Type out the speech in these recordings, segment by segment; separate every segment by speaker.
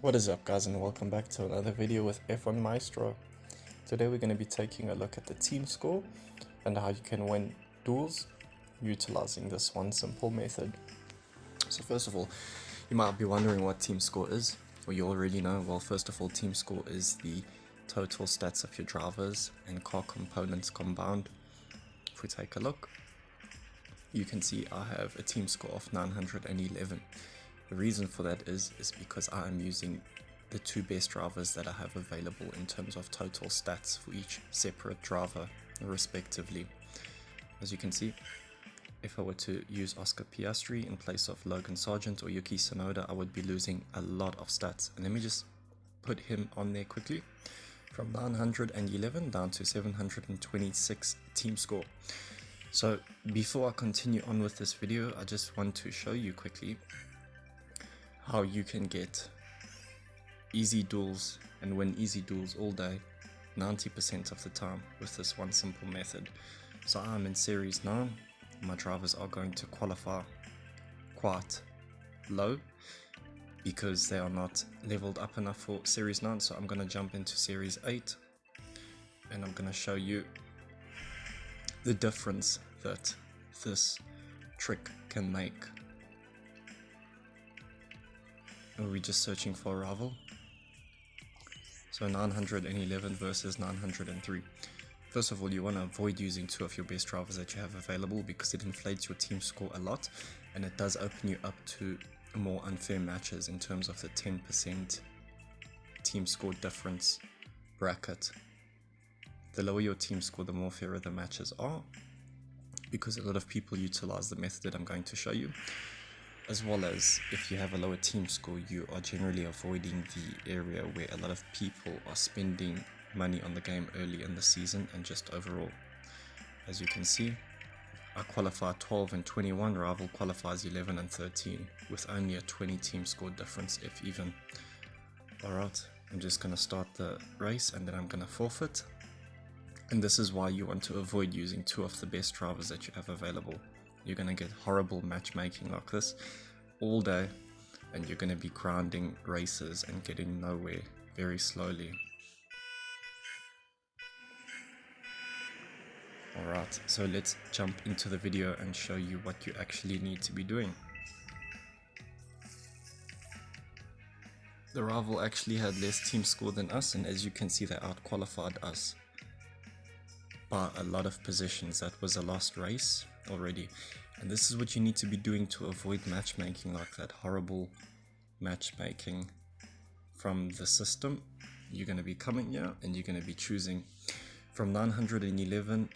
Speaker 1: What is up, guys, and welcome back to another video with F1 Maestro. Today we're going to be taking a look at the team score and how you can win duels utilizing this one simple method. So first of all, you might be wondering what team score is, or you already know. Well, first of all, team score is the total stats of your drivers and car components combined. If we take a look, you can see I have a team score of 911. The reason for that is because I am using the two best drivers that I have available in terms of total stats for each separate driver respectively. As you can see, if I were to use Oscar Piastri in place of Logan Sargent or Yuki Tsunoda, I would be losing a lot of stats. And let me just put him on there quickly. From 911 down to 726 team score. So before I continue on with this video, I just want to show you quickly how you can get easy duels and win easy duels all day 90% of the time with this one simple method. So I'm in series 9. My drivers are going to qualify quite low because they are not leveled up enough for series 9. So I'm going to jump into series 8 and I'm going to show you the difference that this trick can make. Are we just searching for a rival? So 911 versus 903. First of all, you want to avoid using two of your best drivers that you have available because it inflates your team score a lot and it does open you up to more unfair matches in terms of the 10% team score difference bracket. The lower your team score, the more fairer the matches are, because a lot of people utilize the method that I'm going to show you. As well as if you have a lower team score, you are generally avoiding the area where a lot of people are spending money on the game early in the season and just overall. As you can see, I qualify 12 and 21, rival qualifies 11 and 13 with only a 20 team score difference, if even. Alright, I'm just going to start the race and then I'm going to forfeit. And this is why you want to avoid using two of the best drivers that you have available. You're going to get horrible matchmaking like this all day and you're going to be grinding races and getting nowhere very slowly. Alright, so let's jump into the video and show you what you actually need to be doing. The rival actually had less team score than us, and as you can see, they out-qualified us by a lot of positions. That was a lost race already, and this is what you need to be doing to avoid matchmaking like that. Horrible matchmaking from the system. You're going to be coming here and you're going to be choosing from 911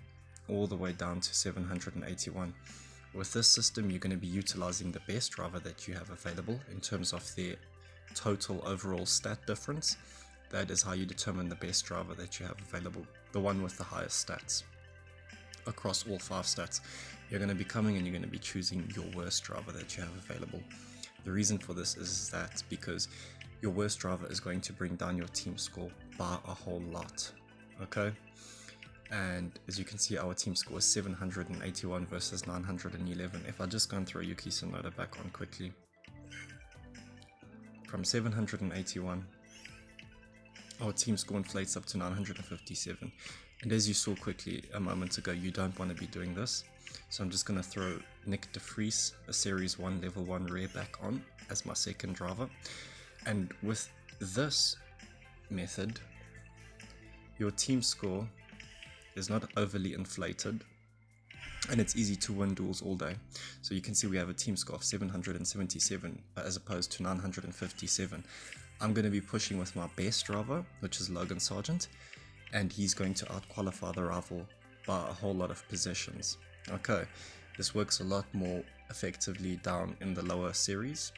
Speaker 1: all the way down to 781. With this system, you're going to be utilizing the best driver that you have available in terms of their total overall stat difference. That is how you determine the best driver that you have available, the one with the highest stats across all 5 stats. You're going to be coming and you're going to be choosing your worst driver that you have available. The reason for this is that because your worst driver is going to bring down your team score by a whole lot. Okay, and as you can see, our team score is 781 versus 911. If I just go and throw Yuki Tsunoda back on quickly, from 781 our team score inflates up to 957, and as you saw quickly a moment ago, you don't want to be doing this. So I'm just going to throw Nick de Vries, a series 1 level 1 rare, back on as my second driver. And with this method, your team score is not overly inflated and it's easy to win duels all day. So you can see we have a team score of 777 as opposed to 957. I'm going to be pushing with my best driver, which is Logan Sargent, and he's going to out-qualify the rival by a whole lot of positions. Okay, this works a lot more effectively down in the lower series.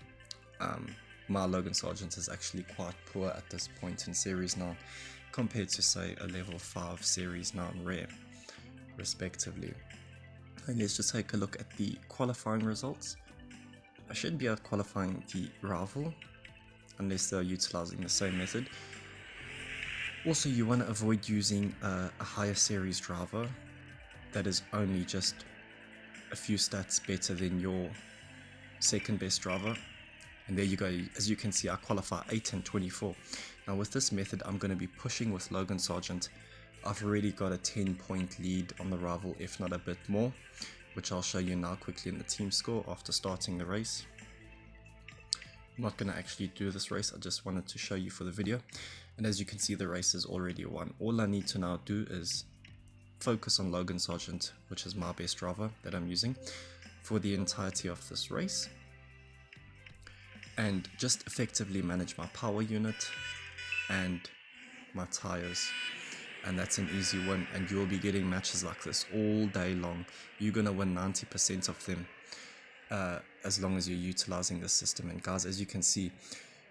Speaker 1: My Logan Sargent is actually quite poor at this point in series 9 compared to, say, a level 5 series 9 rare respectively. And let's just take a look at the qualifying results. I should be out qualifying the rival unless they're utilizing the same method. Also, you want to avoid using a higher series driver that is only just a few stats better than your second best driver. And there you go. As you can see, I qualify 8 and 24. Now with this method, I'm going to be pushing with Logan Sargent. I've already got a 10-point lead on the rival, if not a bit more, which I'll show you now quickly in the team score after starting the race. I'm not going to actually do this race, I just wanted to show you for the video. And as you can see, the race is already won. All I need to now do is focus on Logan Sargent, which is my best driver that I'm using for the entirety of this race, and just effectively manage my power unit and my tires, and that's an easy win. And you'll be getting matches like this all day long. You're gonna win 90% of them as long as you're utilizing this system. And guys, as you can see,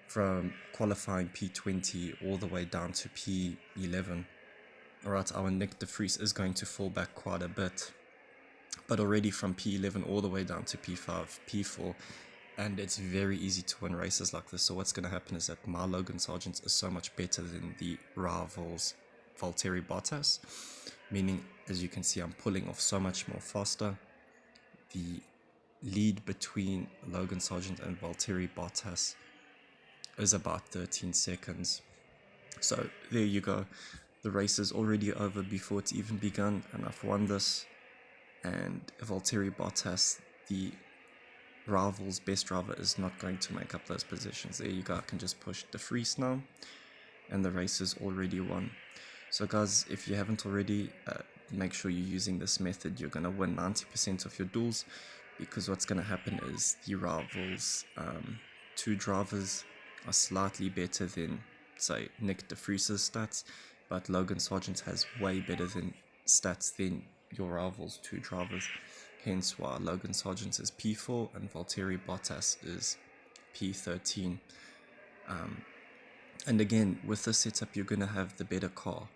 Speaker 1: from qualifying P20 all the way down to P11, alright, our Nick de Vries is going to fall back quite a bit, but already from P11 all the way down to P5, P4, and it's very easy to win races like this. So what's going to happen is that my Logan Sargent is so much better than the rivals Valtteri Bottas, meaning, as you can see, I'm pulling off so much more faster. The lead between Logan Sargent and Valtteri Bottas is about 13 seconds. So there you go. The race is already over before it's even begun, and I've won this. And Valtteri Bottas, the rival's best driver, is not going to make up those positions. There you go. I can just push de Vries now, and the race is already won. So guys, if you haven't already, make sure you're using this method. You're going to win 90% of your duels, because what's going to happen is the rivals' two drivers are slightly better than, say, Nick de Vries' stats, but Logan Sargent has way better than stats than your rivals' two drivers. Hence why Logan Sargent is P4 and Valtteri Bottas is P13. And again, with this setup, you're going to have the better car.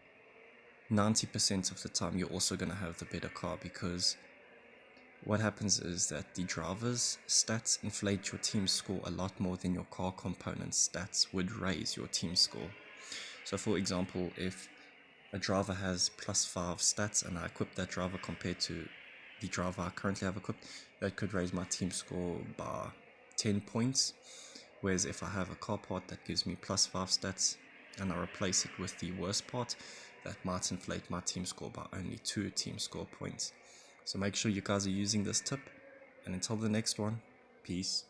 Speaker 1: 90% of the time, you're also going to have the better car, because what happens is that the driver's stats inflate your team score a lot more than your car component stats would raise your team score. So for example, if a driver has +5 stats and I equip that driver compared to the driver I currently have equipped, that could raise my team score by 10 points. Whereas if I have a car part that gives me +5 stats and I replace it with the worst part, that might inflate my team score by only 2 team score points. So make sure you guys are using this tip, and until the next one, peace.